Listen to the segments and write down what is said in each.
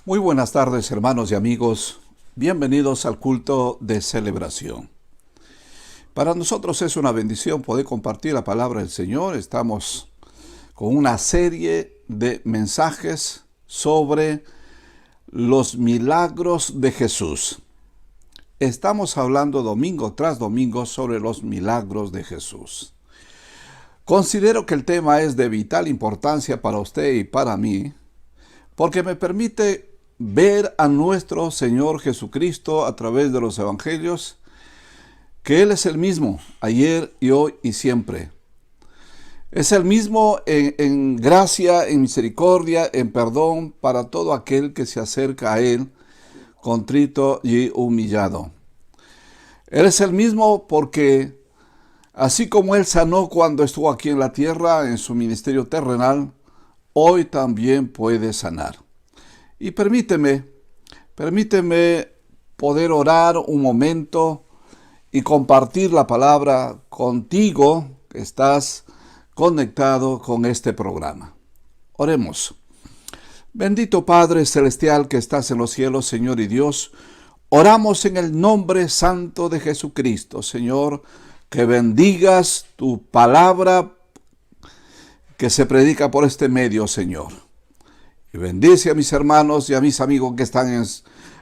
Muy buenas tardes, hermanos y amigos. Bienvenidos al culto de celebración. Para nosotros es una bendición poder compartir la palabra del Señor. Estamos con una serie de mensajes sobre los milagros de Jesús. Estamos hablando domingo tras domingo sobre los milagros de Jesús. Considero que el tema es de vital importancia para usted y para mí, porque me permite ver a nuestro Señor Jesucristo a través de los evangelios, que Él es el mismo, ayer y hoy y siempre. Es el mismo en gracia, en misericordia, en perdón para todo aquel que se acerca a Él, contrito y humillado. Él es el mismo porque, así como Él sanó cuando estuvo aquí en la tierra, en su ministerio terrenal, hoy también puede sanar. Y permíteme poder orar un momento y compartir la palabra contigo que estás conectado con este programa. Oremos. Bendito Padre Celestial que estás en los cielos, Señor y Dios, oramos en el nombre santo de Jesucristo, Señor, que bendigas tu palabra que se predica por este medio, Señor. Y bendice a mis hermanos y a mis amigos que están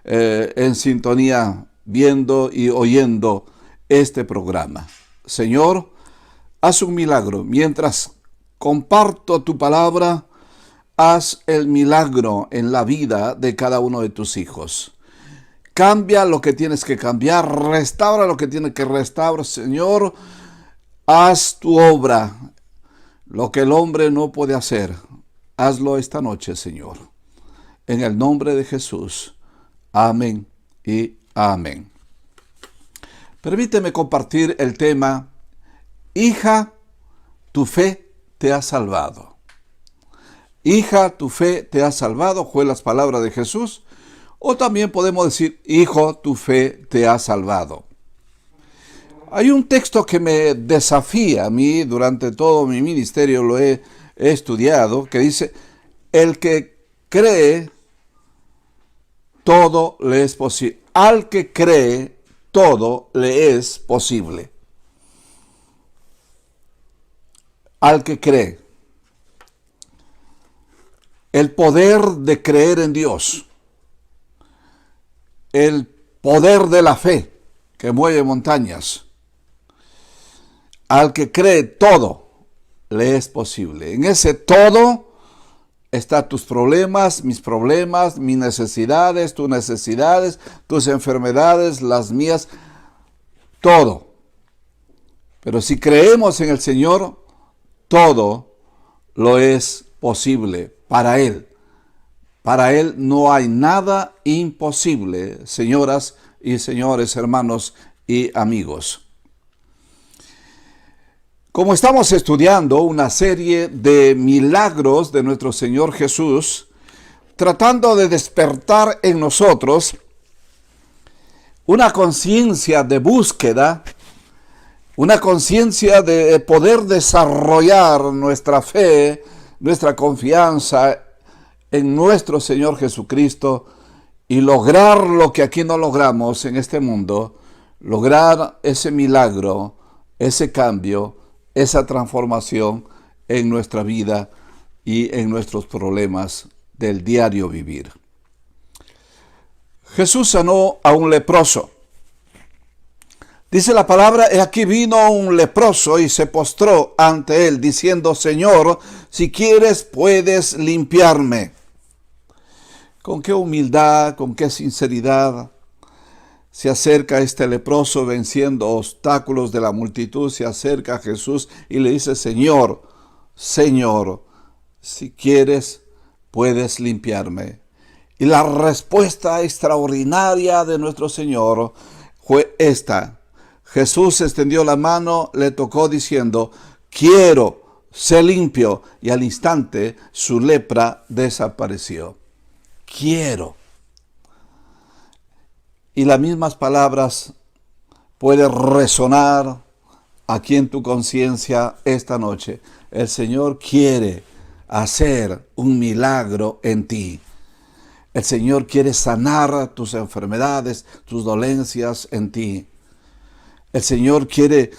en sintonía, viendo y oyendo este programa. Señor, haz un milagro. Mientras comparto tu palabra, haz el milagro en la vida de cada uno de tus hijos. Cambia lo que tienes que cambiar, restaura lo que tienes que restaurar. Señor, haz tu obra, lo que el hombre no puede hacer. Hazlo esta noche, Señor. En el nombre de Jesús. Amén y amén. Permíteme compartir el tema, hija, tu fe te ha salvado. Hija, tu fe te ha salvado, fue las palabras de Jesús. O también podemos decir, hijo, tu fe te ha salvado. Hay un texto que me desafía a mí, durante todo mi ministerio lo he estudiado, que dice, el que cree, todo le es posible. Al que cree, todo le es posible. Al que cree. El poder de creer en Dios. El poder de la fe que mueve montañas. Al que cree, todo le es posible. En ese todo están tus problemas, mis necesidades, tus enfermedades, las mías, todo. Pero si creemos en el Señor, todo lo es posible para Él. Para Él no hay nada imposible, señoras y señores, hermanos y amigos. Como estamos estudiando una serie de milagros de nuestro Señor Jesús, tratando de despertar en nosotros una conciencia de búsqueda, una conciencia de poder desarrollar nuestra fe, nuestra confianza en nuestro Señor Jesucristo y lograr lo que aquí no logramos en este mundo, lograr ese milagro, ese cambio, esa transformación en nuestra vida y en nuestros problemas del diario vivir. Jesús sanó a un leproso. Dice la palabra, y aquí vino un leproso y se postró ante él, diciendo, Señor, si quieres puedes limpiarme. Con qué humildad, con qué sinceridad se acerca este leproso venciendo obstáculos de la multitud, se acerca a Jesús y le dice, Señor, Señor, si quieres, puedes limpiarme. Y la respuesta extraordinaria de nuestro Señor fue esta. Jesús extendió la mano, le tocó diciendo, quiero, sé limpio. Y al instante su lepra desapareció. Quiero. Y las mismas palabras pueden resonar aquí en tu conciencia esta noche. El Señor quiere hacer un milagro en ti. El Señor quiere sanar tus enfermedades, tus dolencias en ti. El Señor quiere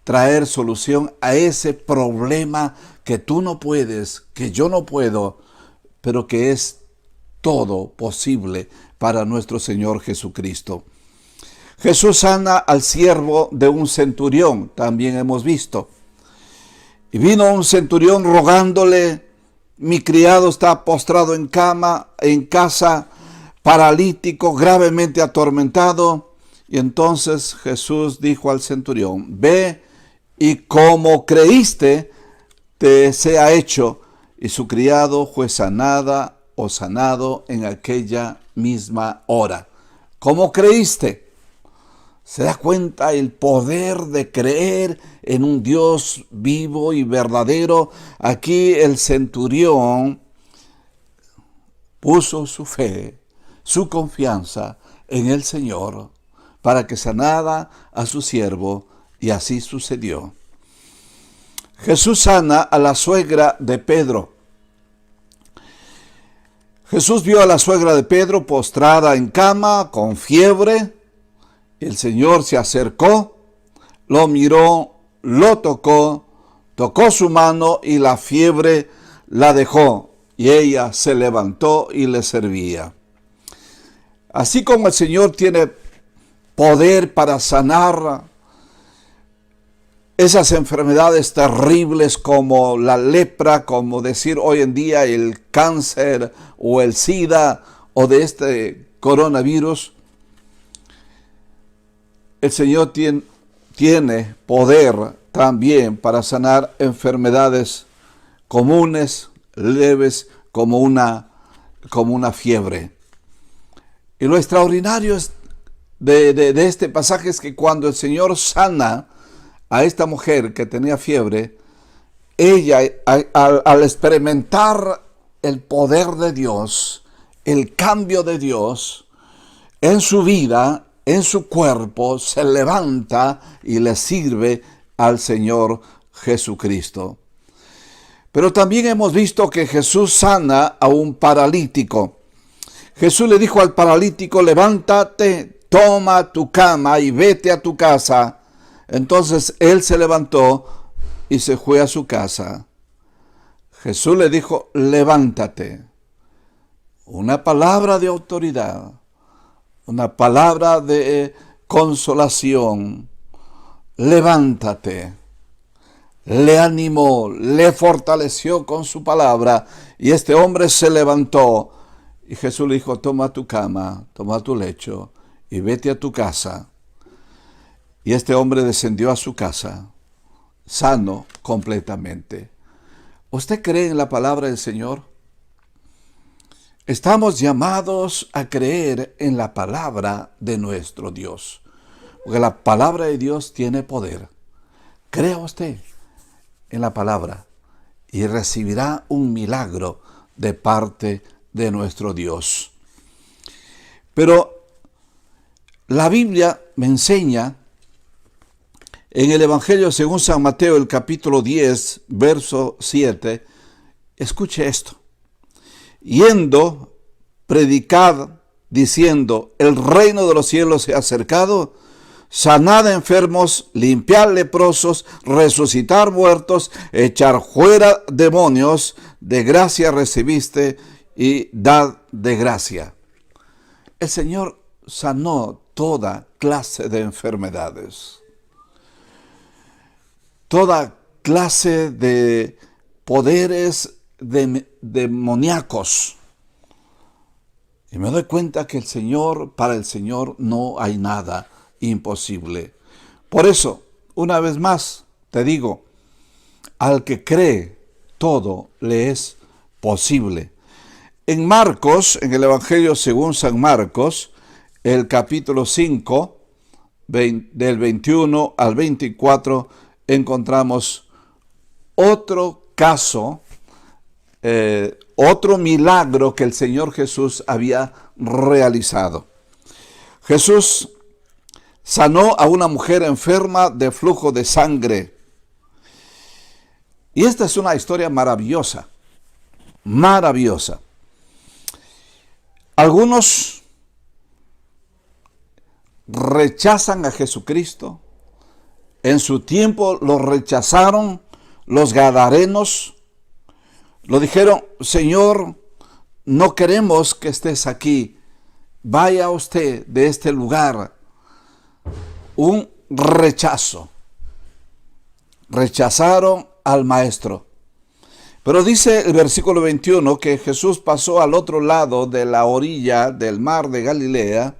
traer solución a ese problema que tú no puedes, que yo no puedo, pero que es todo posible para nuestro Señor Jesucristo. Jesús sana al siervo de un centurión, también hemos visto. Y vino un centurión rogándole: mi criado está postrado en cama, en casa, paralítico, gravemente atormentado. Y entonces Jesús dijo al centurión: ve y como creíste, te sea hecho. Y su criado fue sanado en aquella misma hora. ¿Cómo creíste? ¿Se da cuenta el poder de creer en un Dios vivo y verdadero? Aquí el centurión puso su fe, su confianza en el Señor para que sanara a su siervo, y así sucedió. Jesús sana a la suegra de Pedro. Jesús vio a la suegra de Pedro postrada en cama, con fiebre. El Señor se acercó, lo miró, lo tocó su mano y la fiebre la dejó, y ella se levantó y le servía. Así como el Señor tiene poder para sanar esas enfermedades terribles como la lepra, como decir hoy en día el cáncer o el SIDA o de este coronavirus, el Señor tiene poder también para sanar enfermedades comunes, leves, como una fiebre. Y lo extraordinario de este pasaje es que cuando el Señor sana a esta mujer que tenía fiebre, ella al experimentar el poder de Dios, el cambio de Dios en su vida, en su cuerpo, se levanta y le sirve al Señor Jesucristo. Pero también hemos visto que Jesús sana a un paralítico. Jesús le dijo al paralítico: levántate, toma tu cama y vete a tu casa. Entonces él se levantó y se fue a su casa. Jesús le dijo: levántate. Una palabra de autoridad, una palabra de consolación. Levántate. Le animó, le fortaleció con su palabra, y este hombre se levantó. Y Jesús le dijo: toma tu cama, toma tu lecho y vete a tu casa. Y este hombre descendió a su casa, sano completamente. ¿Usted cree en la palabra del Señor? Estamos llamados a creer en la palabra de nuestro Dios, porque la palabra de Dios tiene poder. Crea usted en la palabra y recibirá un milagro de parte de nuestro Dios. Pero la Biblia me enseña en el Evangelio según San Mateo, el capítulo 10, verso 7, escuche esto: yendo, predicad, diciendo, el reino de los cielos se ha acercado, sanad enfermos, limpiad leprosos, resucitar muertos, echar fuera demonios, de gracia recibiste y dad de gracia. El Señor sanó toda clase de enfermedades, toda clase de poderes demoníacos. Y me doy cuenta que para el Señor no hay nada imposible. Por eso, una vez más, te digo, al que cree, todo le es posible. En Marcos, en el Evangelio según San Marcos, el capítulo 5, del 21 al 24, encontramos otro caso, otro milagro que el Señor Jesús había realizado. Jesús sanó a una mujer enferma de flujo de sangre. Y esta es una historia maravillosa, maravillosa. Algunos rechazan a Jesucristo. En su tiempo lo rechazaron los gadarenos. Lo dijeron: Señor, no queremos que estés aquí. Vaya usted de este lugar. Un rechazo. Rechazaron al Maestro. Pero dice el versículo 21 que Jesús pasó al otro lado de la orilla del mar de Galilea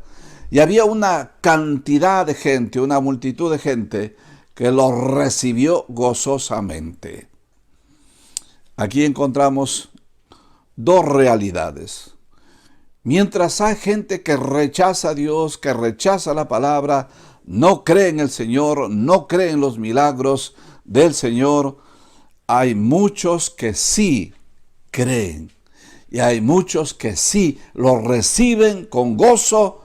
y había una cantidad de gente, una multitud de gente que lo recibió gozosamente. Aquí encontramos dos realidades. Mientras hay gente que rechaza a Dios, que rechaza la palabra, no cree en el Señor, no cree en los milagros del Señor, hay muchos que sí creen. Y hay muchos que sí lo reciben con gozo,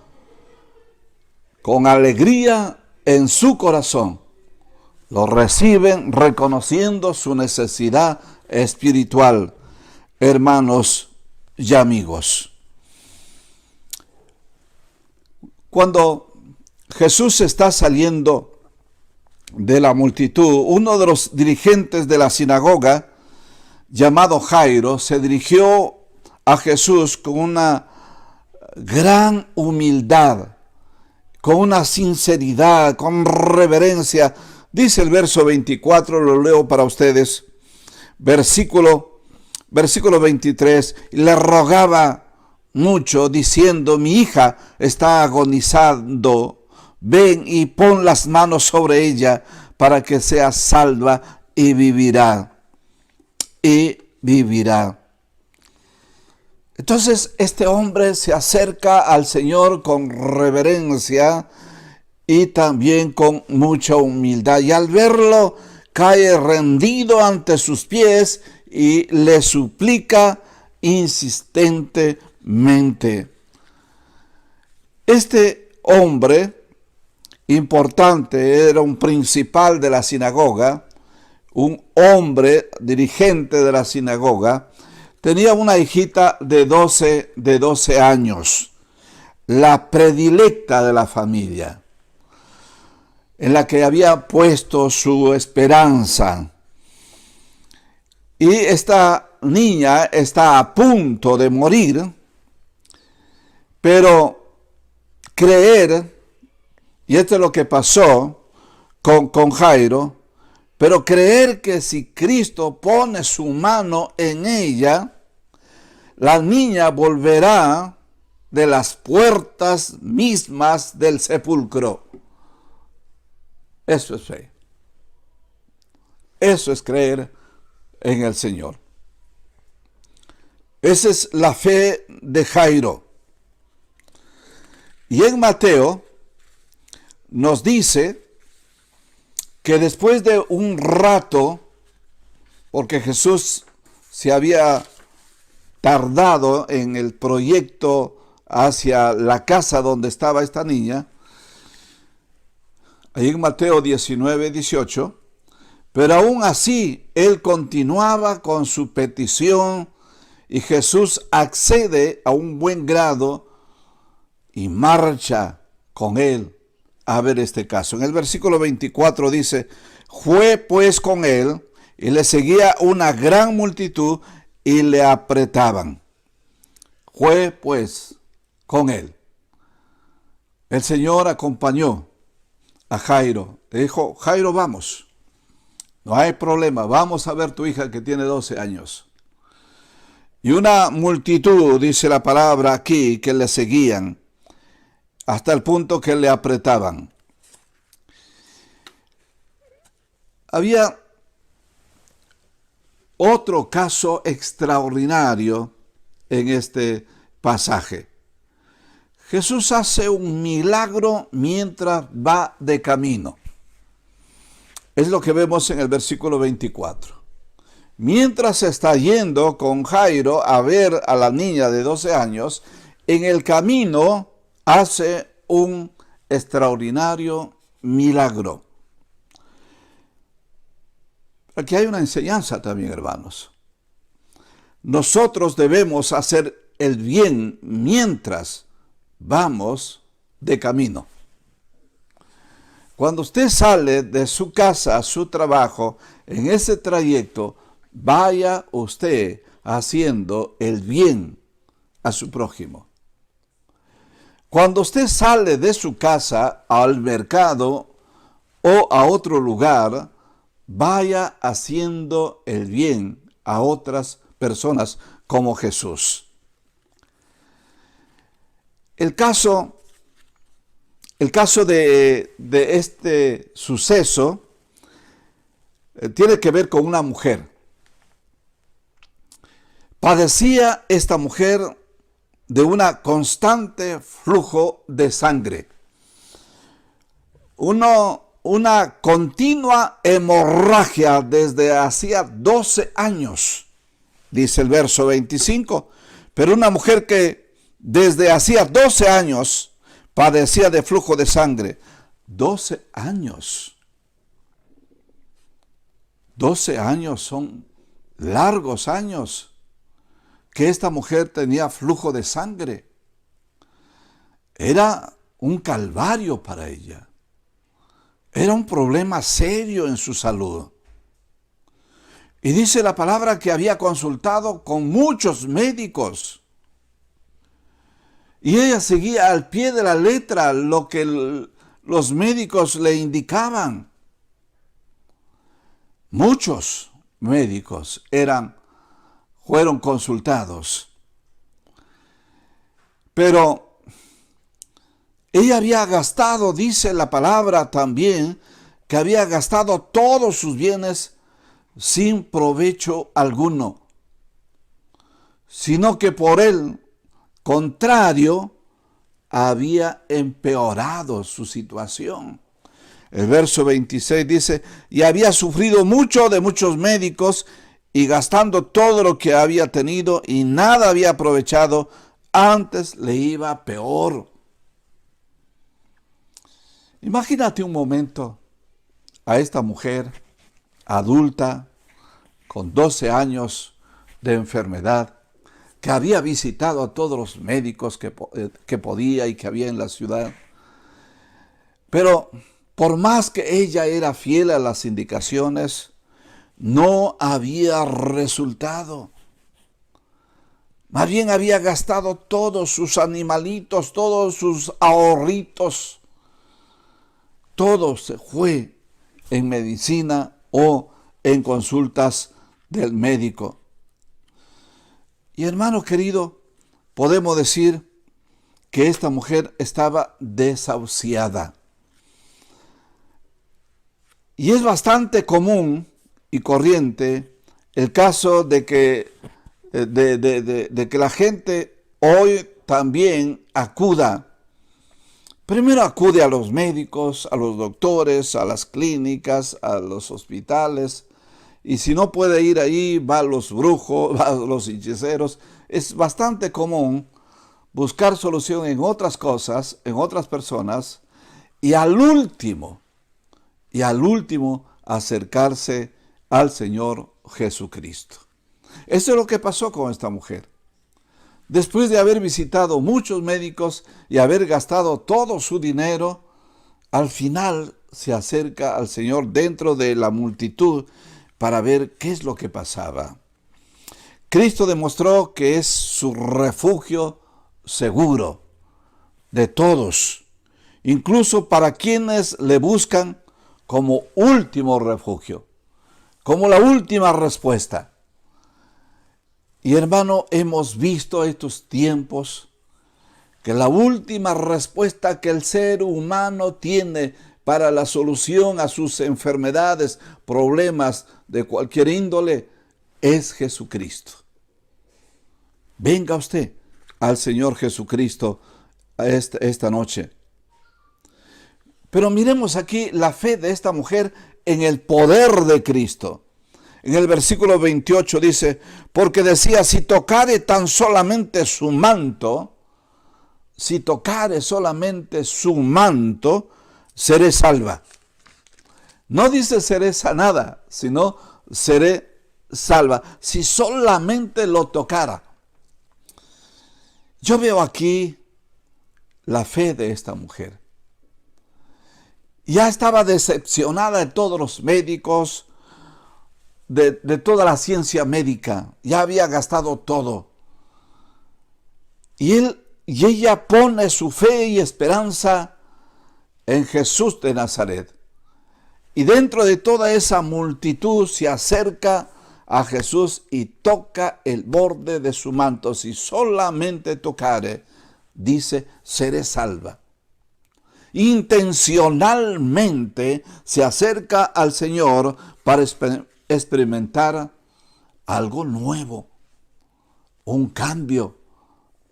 con alegría en su corazón. Lo reciben reconociendo su necesidad espiritual, hermanos y amigos. Cuando Jesús está saliendo de la multitud, uno de los dirigentes de la sinagoga, llamado Jairo, se dirigió a Jesús con una gran humildad, con una sinceridad, con reverencia. Dice el verso 24, lo leo para ustedes, versículo 23, le rogaba mucho, diciendo: mi hija está agonizando, ven y pon las manos sobre ella para que sea salva y vivirá. Y vivirá. Entonces este hombre se acerca al Señor con reverencia y también con mucha humildad. Y al verlo, cae rendido ante sus pies y le suplica insistentemente. Este hombre importante era un principal de la sinagoga, un hombre dirigente de la sinagoga. Tenía una hijita de 12 años, la predilecta de la familia, en la que había puesto su esperanza. Y esta niña está a punto de morir, pero creer, y esto es lo que pasó con Jairo, pero creer que si Cristo pone su mano en ella, la niña volverá de las puertas mismas del sepulcro. Eso es fe. Eso es creer en el Señor. Esa es la fe de Jairo. Y en Mateo nos dice que después de un rato, porque Jesús se había tardado en el proyecto hacia la casa donde estaba esta niña, ahí en Mateo 19:18, pero aún así él continuaba con su petición y Jesús accede a un buen grado y marcha con él a ver este caso. En el versículo 24 dice: fue pues con él y le seguía una gran multitud y le apretaban. Fue pues con él. El Señor acompañó a Jairo. Le dijo: Jairo, vamos. No hay problema. Vamos a ver tu hija que tiene 12 años. Y una multitud, dice la palabra aquí, que le seguían, hasta el punto que le apretaban. Había otro caso extraordinario en este pasaje. Jesús hace un milagro mientras va de camino. Es lo que vemos en el versículo 24. Mientras está yendo con Jairo a ver a la niña de 12 años, en el camino hace un extraordinario milagro. Aquí hay una enseñanza también, hermanos. Nosotros debemos hacer el bien mientras vamos de camino. Cuando usted sale de su casa a su trabajo, en ese trayecto, vaya usted haciendo el bien a su prójimo. Cuando usted sale de su casa al mercado o a otro lugar, vaya haciendo el bien a otras personas como Jesús. El caso de este suceso tiene que ver con una mujer. Padecía esta mujer de una constante flujo de sangre. Una continua hemorragia desde hacía 12 años, dice el verso 25. Pero una mujer que desde hacía 12 años padecía de flujo de sangre. 12 años. 12 años son largos años que esta mujer tenía flujo de sangre. Era un calvario para ella. Era un problema serio en su salud. Y dice la palabra que había consultado con muchos médicos. Y ella seguía al pie de la letra lo que los médicos le indicaban. Muchos médicos fueron consultados. Pero ella había gastado, dice la palabra también, que había gastado todos sus bienes sin provecho alguno, sino que por el contrario había empeorado su situación. El verso 26 dice, y había sufrido mucho de muchos médicos, y gastando todo lo que había tenido, y nada había aprovechado, antes le iba peor. Imagínate un momento a esta mujer adulta, con 12 años de enfermedad, que había visitado a todos los médicos que podía y que había en la ciudad. Pero por más que ella era fiel a las indicaciones, no había resultado. Más bien había gastado todos sus animalitos, todos sus ahorritos. Todo se fue en medicina o en consultas del médico. Y hermano querido, podemos decir que esta mujer estaba desahuciada. Y es bastante común y corriente el caso de que la gente hoy también primero acude a los médicos, a los doctores, a las clínicas, a los hospitales, y si no puede ir ahí, va a los brujos, va a los hechiceros. Es bastante común buscar solución en otras cosas, en otras personas, y al último acercarse al Señor Jesucristo. Eso es lo que pasó con esta mujer. Después de haber visitado muchos médicos y haber gastado todo su dinero, al final se acerca al Señor dentro de la multitud para ver qué es lo que pasaba. Cristo demostró que es su refugio seguro de todos, incluso para quienes le buscan como último refugio, como la última respuesta. Y hermano, hemos visto estos tiempos que la última respuesta que el ser humano tiene para la solución a sus enfermedades, problemas de cualquier índole, es Jesucristo. Venga usted al Señor Jesucristo esta noche. Pero miremos aquí la fe de esta mujer en el poder de Cristo. En el versículo 28 dice, porque decía, si tocare tan solamente su manto, seré salva. No dice seré sanada, sino seré salva. Si solamente lo tocara. Yo veo aquí la fe de esta mujer. Ya estaba decepcionada de todos los médicos, de toda la ciencia médica. Ya había gastado todo. Y ella pone su fe y esperanza en Jesús de Nazaret. Y dentro de toda esa multitud se acerca a Jesús y toca el borde de su manto. Si solamente tocare, dice, seré salva. Intencionalmente se acerca al Señor para experimentar algo nuevo, un cambio,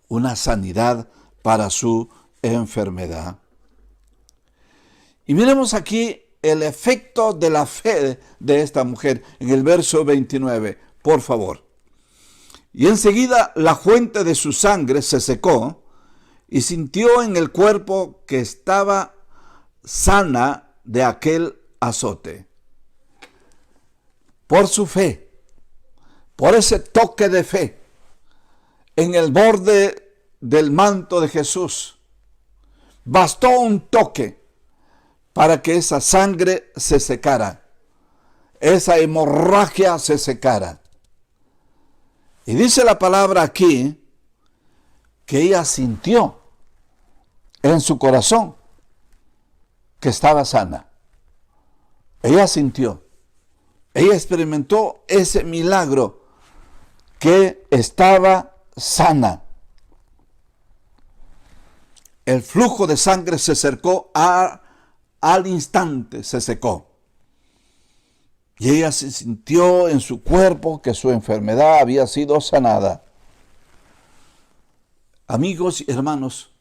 una sanidad para su enfermedad. Y miremos aquí el efecto de la fe de esta mujer en el verso 29, por favor. Y enseguida la fuente de su sangre se secó y sintió en el cuerpo que estaba sana de aquel azote. Por su fe, por ese toque de fe en el borde del manto de Jesús, bastó un toque para que esa sangre se secara, esa hemorragia se secara. Y dice la palabra aquí que ella sintió en su corazón que estaba sana. Ella sintió, ella experimentó ese milagro que estaba sana. El flujo de sangre se secó al instante, se secó. Y ella se sintió en su cuerpo que su enfermedad había sido sanada. Amigos y hermanos,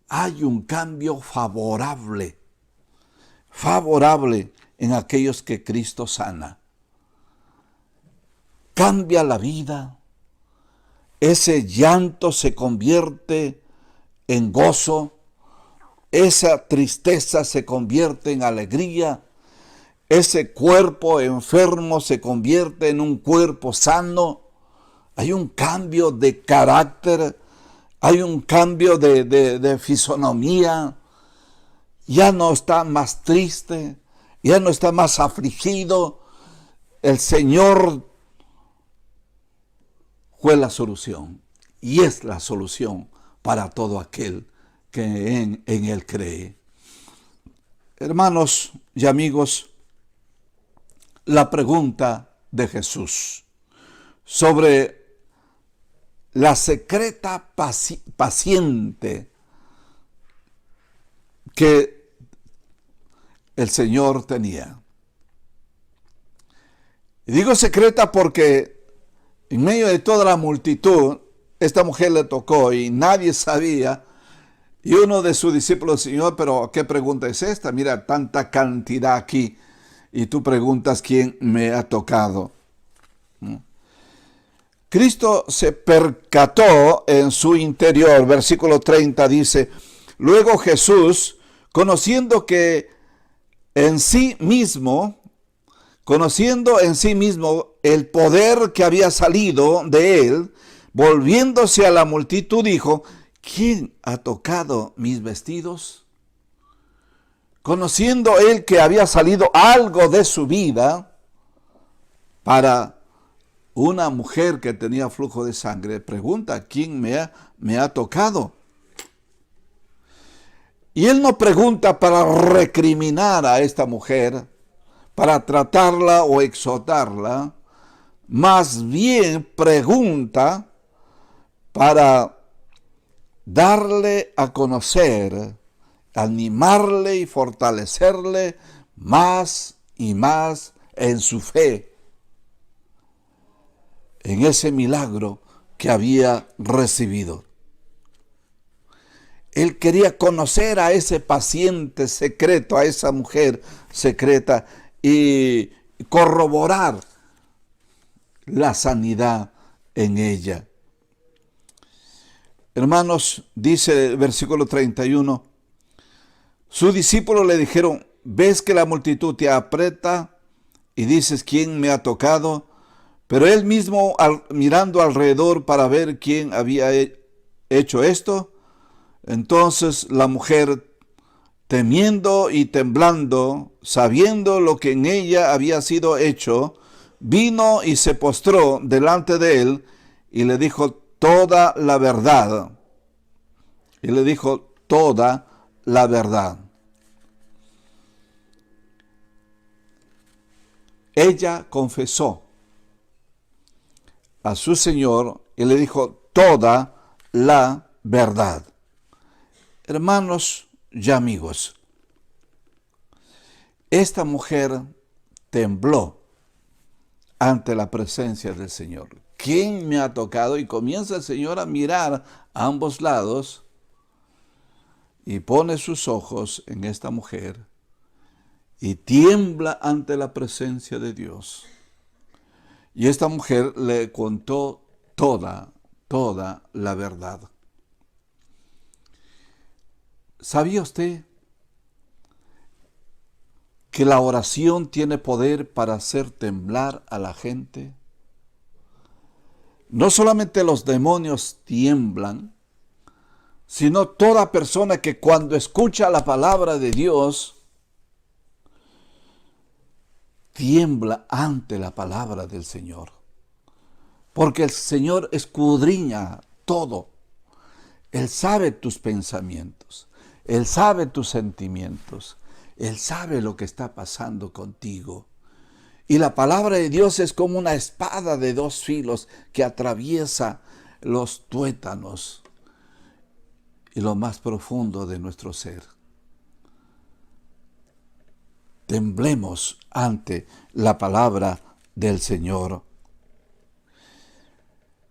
hay un cambio favorable en aquellos que Cristo sana. Cambia la vida, ese llanto se convierte en gozo, esa tristeza se convierte en alegría, ese cuerpo enfermo se convierte en un cuerpo sano. Hay un cambio de carácter, hay un cambio de fisonomía. Ya no está más triste, ya no está más afligido. El Señor fue la solución y es la solución para todo aquel que en Él cree. Hermanos y amigos, la pregunta de Jesús sobre la secreta paciente que el Señor tenía. Y digo secreta porque en medio de toda la multitud, esta mujer le tocó y nadie sabía. Y uno de sus discípulos, Señor, pero ¿qué pregunta es esta? Mira, tanta cantidad aquí. Y tú preguntas quién me ha tocado. Cristo se percató en su interior. Versículo 30 dice, luego Jesús, conociendo en sí mismo el poder que había salido de él, volviéndose a la multitud, dijo, ¿quién ha tocado mis vestidos? Conociendo él que había salido algo de su vida para una mujer que tenía flujo de sangre, pregunta, ¿quién me ha tocado? Y él no pregunta para recriminar a esta mujer, para tratarla o exhortarla, más bien pregunta para darle a conocer, animarle y fortalecerle más y más en su fe, en ese milagro que había recibido. Él quería conocer a ese paciente secreto, a esa mujer secreta y corroborar la sanidad en ella. Hermanos, dice el versículo 31, sus discípulos le dijeron, ¿ves que la multitud te aprieta y dices quién me ha tocado? Pero él mismo, mirando alrededor para ver quién había hecho esto? Entonces la mujer, temiendo y temblando, sabiendo lo que en ella había sido hecho, vino y se postró delante de él y le dijo toda la verdad. Y le dijo toda la verdad. Ella confesó a su Señor y le dijo toda la verdad. Hermanos y amigos, esta mujer tembló ante la presencia del Señor. ¿Quién me ha tocado? Y comienza el Señor a mirar a ambos lados y pone sus ojos en esta mujer y tiembla ante la presencia de Dios. Y esta mujer le contó toda la verdad. ¿Sabía usted que la oración tiene poder para hacer temblar a la gente? No solamente los demonios tiemblan, sino toda persona que cuando escucha la palabra de Dios, tiembla ante la palabra del Señor. Porque el Señor escudriña todo. Él sabe tus pensamientos. Él sabe tus sentimientos. Él sabe lo que está pasando contigo. Y la palabra de Dios es como una espada de dos filos que atraviesa los tuétanos y lo más profundo de nuestro ser. Temblemos ante la palabra del Señor.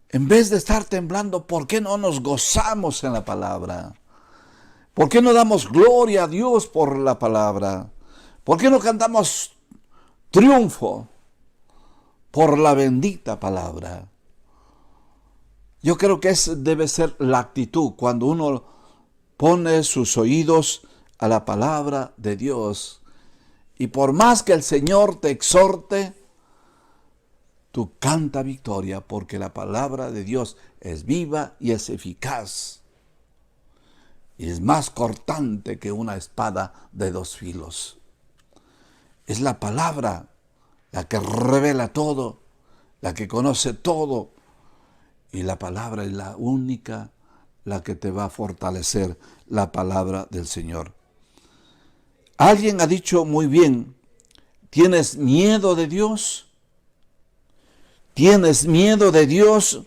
En vez de estar temblando, ¿por qué no nos gozamos en la palabra? ¿Por qué no damos gloria a Dios por la palabra? ¿Por qué no cantamos triunfo por la bendita palabra? Yo creo que esa debe ser la actitud cuando uno pone sus oídos a la palabra de Dios. Y por más que el Señor te exhorte, tú canta victoria, porque la palabra de Dios es viva y es eficaz. Y es más cortante que una espada de dos filos. Es la palabra la que revela todo, la que conoce todo. Y la palabra es la única, la que te va a fortalecer, la palabra del Señor. Alguien ha dicho muy bien, ¿tienes miedo de Dios? ¿Tienes miedo de Dios?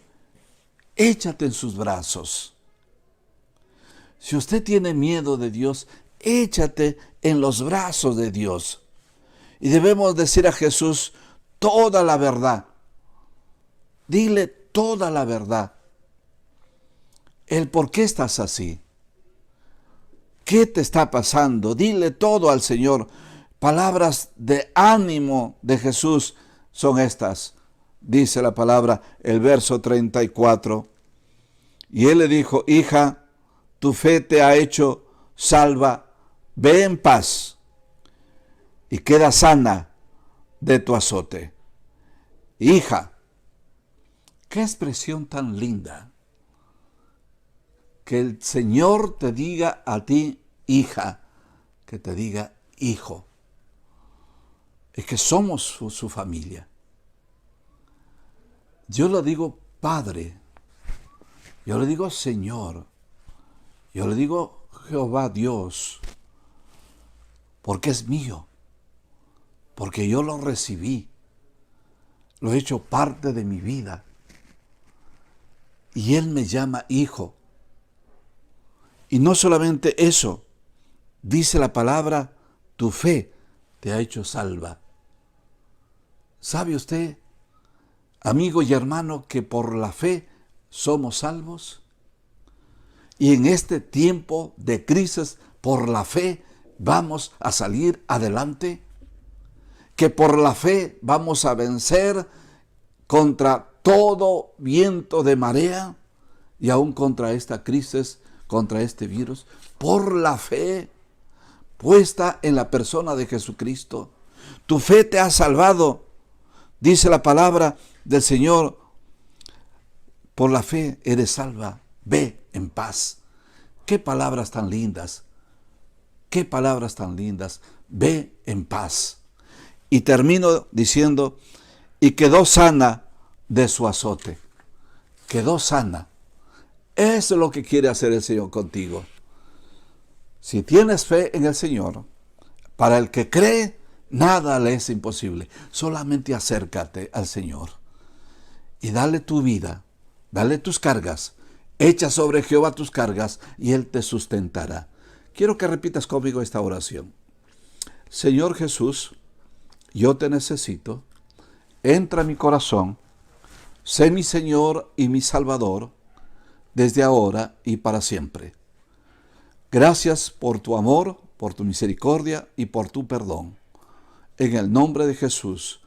Échate en sus brazos. Si usted tiene miedo de Dios, échate en los brazos de Dios. Y debemos decir a Jesús toda la verdad. Dile toda la verdad. El por qué estás así. ¿Qué te está pasando? Dile todo al Señor. Palabras de ánimo de Jesús son estas. Dice la palabra, el verso 34. Y él le dijo, hija, tu fe te ha hecho salva, ve en paz y queda sana de tu azote. Hija, qué expresión tan linda. Que el Señor te diga a ti, hija, que te diga, hijo. Es que somos su familia. Yo le digo Padre, yo le digo Señor, yo le digo Jehová Dios, porque es mío, porque yo lo recibí, lo he hecho parte de mi vida, y Él me llama hijo. Y no solamente eso, dice la palabra, tu fe te ha hecho salva. ¿Sabe usted, amigo y hermano, que por la fe somos salvos? Y en este tiempo de crisis, por la fe vamos a salir adelante. Que por la fe vamos a vencer contra todo viento de marea y aún contra esta crisis, contra este virus, por la fe puesta en la persona de Jesucristo. Tu fe te ha salvado. Dice la palabra del Señor, por la fe eres salva. Ve en paz. Qué palabras tan lindas. Qué palabras tan lindas. Ve en paz. Y termino diciendo, y quedó sana de su azote. Quedó sana. Eso es lo que quiere hacer el Señor contigo. Si tienes fe en el Señor, para el que cree, nada le es imposible. Solamente acércate al Señor y dale tu vida, dale tus cargas. Echa sobre Jehová tus cargas y Él te sustentará. Quiero que repitas conmigo esta oración. Señor Jesús, yo te necesito. Entra en mi corazón. Sé mi Señor y mi Salvador, desde ahora y para siempre. Gracias por tu amor, por tu misericordia y por tu perdón. En el nombre de Jesús.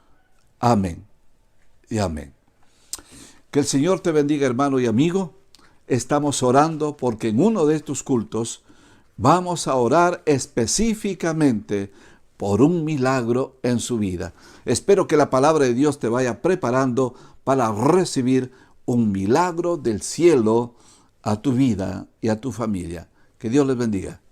Amén y amén. Que el Señor te bendiga, hermano y amigo. Estamos orando porque en uno de estos cultos vamos a orar específicamente por un milagro en su vida. Espero que la palabra de Dios te vaya preparando para recibir un milagro del cielo a tu vida y a tu familia. Que Dios les bendiga.